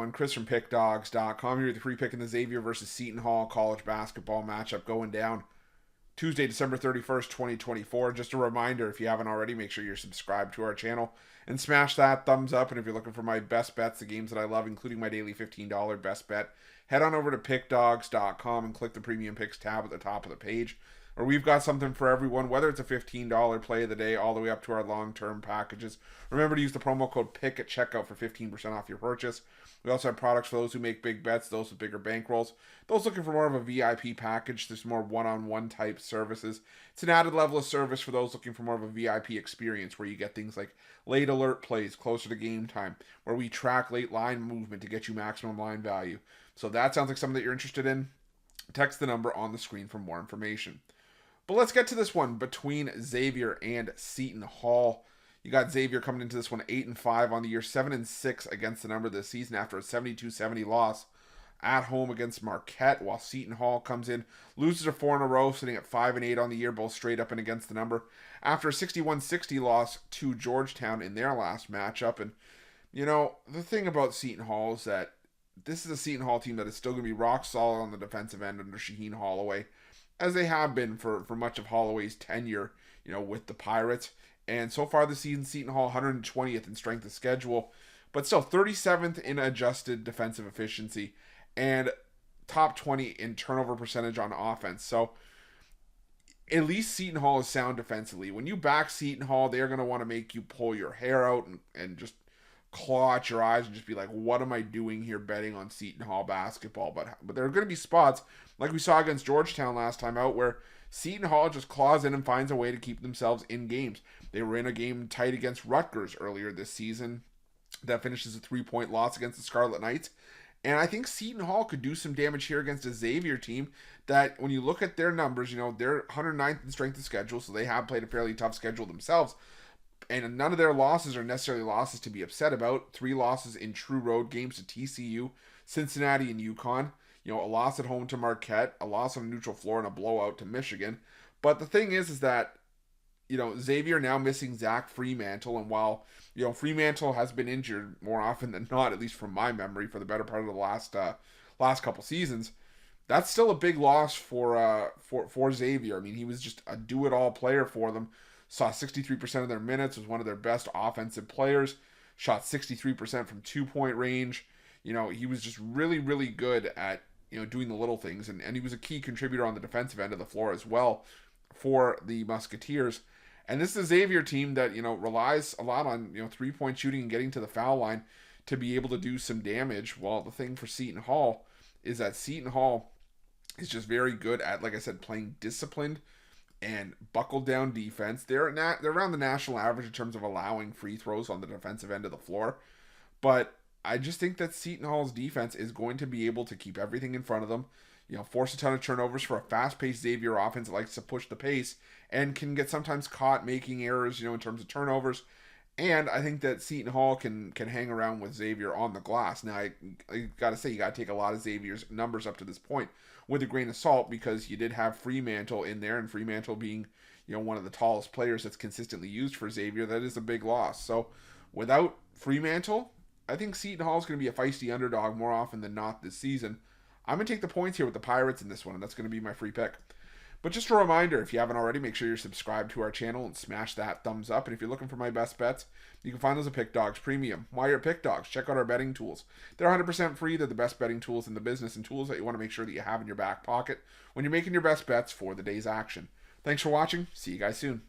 everyone. Chris from Pickdawgz.com here with the free pick in the Xavier versus Seton Hall college basketball matchup going down Tuesday, December 31st, 2024. Just a reminder, if you haven't already, make sure you're subscribed to our channel and smash that thumbs up. And if you're looking for my best bets, the games that I love, including my daily $15 best bet, head on over to Pickdawgz.com and click the Premium Picks tab at the top of the page. Or we've got something for everyone, whether it's a $15 play of the day all the way up to our long-term packages. Remember to use the promo code PICK at checkout for 15% off your purchase. We also have products for those who make big bets, those with bigger bankrolls, those looking for more of a VIP package. There's more one-on-one type services. It's an added level of service for those looking for more of a VIP experience where you get things like late alert plays closer to game time, where we track late line movement to get you maximum line value. So if that sounds like something that you're interested in, text the number on the screen for more information. But let's get to this one between Xavier and Seton Hall. You got Xavier coming into this one 8-5 on the year, 7-6 against the number this season after a 72-70 loss at home against Marquette, while Seton Hall comes in, loses a 4 in a row, sitting at 5-8 on the year, both straight up and against the number, after a 61-60 loss to Georgetown in their last matchup. And, you know, the thing about Seton Hall is that this is a Seton Hall team that is still going to be rock solid on the defensive end under Shaheen Holloway, as they have been for much of Holloway's tenure, you know, with the Pirates. And so far this season, Seton Hall 120th in strength of schedule, but still 37th in adjusted defensive efficiency and top 20 in turnover percentage on offense. So at least Seton Hall is sound defensively. When you back Seton Hall, they're going to want to make you pull your hair out and just claw at your eyes and just be like, what am I doing here betting on Seton Hall basketball? But there are going to be spots, like we saw against Georgetown last time out, where Seton Hall just claws in and finds a way to keep themselves in games. They were in a game tight against Rutgers earlier this season that finishes a 3-point loss against the Scarlet Knights. And I think Seton Hall could do some damage here against a Xavier team that, when you look at their numbers, you know, they're 109th in strength of schedule, so they have played a fairly tough schedule themselves. And none of their losses are necessarily losses to be upset about. 3 losses in true road games to TCU, Cincinnati, and UConn. You know, a loss at home to Marquette, a loss on a neutral floor, and a blowout to Michigan. But the thing is that, you know, Xavier now missing Zach Freemantle. And while, you know, Freemantle has been injured more often than not, at least from my memory, for the better part of the last couple seasons, that's still a big loss for Xavier. I mean, he was just a do-it-all player for them. Saw 63% of their minutes, was one of their best offensive players, shot 63% from 2-point range. You know, he was just really, really good at, you know, doing the little things. And he was a key contributor on the defensive end of the floor as well for the Musketeers. And this is a Xavier team that, you know, relies a lot on, you know, 3-point shooting and getting to the foul line to be able to do some damage. Well, the thing for Seton Hall is that Seton Hall is just very good at, like I said, playing disciplined and buckled down defense. They're around the national average in terms of allowing free throws on the defensive end of the floor. But I just think that Seton Hall's defense is going to be able to keep everything in front of them, you know, force a ton of turnovers for a fast-paced Xavier offense that likes to push the pace and can get sometimes caught making errors, you know, in terms of turnovers. And I think that Seton Hall can hang around with Xavier on the glass. Now, I got to say, you got to take a lot of Xavier's numbers up to this point with a grain of salt, because you did have Freemantle in there, and Freemantle being, you know, one of the tallest players that's consistently used for Xavier, that is a big loss. So without Freemantle, I think Seton Hall is going to be a feisty underdog more often than not this season. I'm going to take the points here with the Pirates in this one, and that's going to be my free pick. But just a reminder, if you haven't already, make sure you're subscribed to our channel and smash that thumbs up. And if you're looking for my best bets, you can find those at Pickdawgz Premium. While you're at Pickdawgz, check out our betting tools. They're 100% free. They're the best betting tools in the business, and tools that you want to make sure that you have in your back pocket when you're making your best bets for the day's action. Thanks for watching. See you guys soon.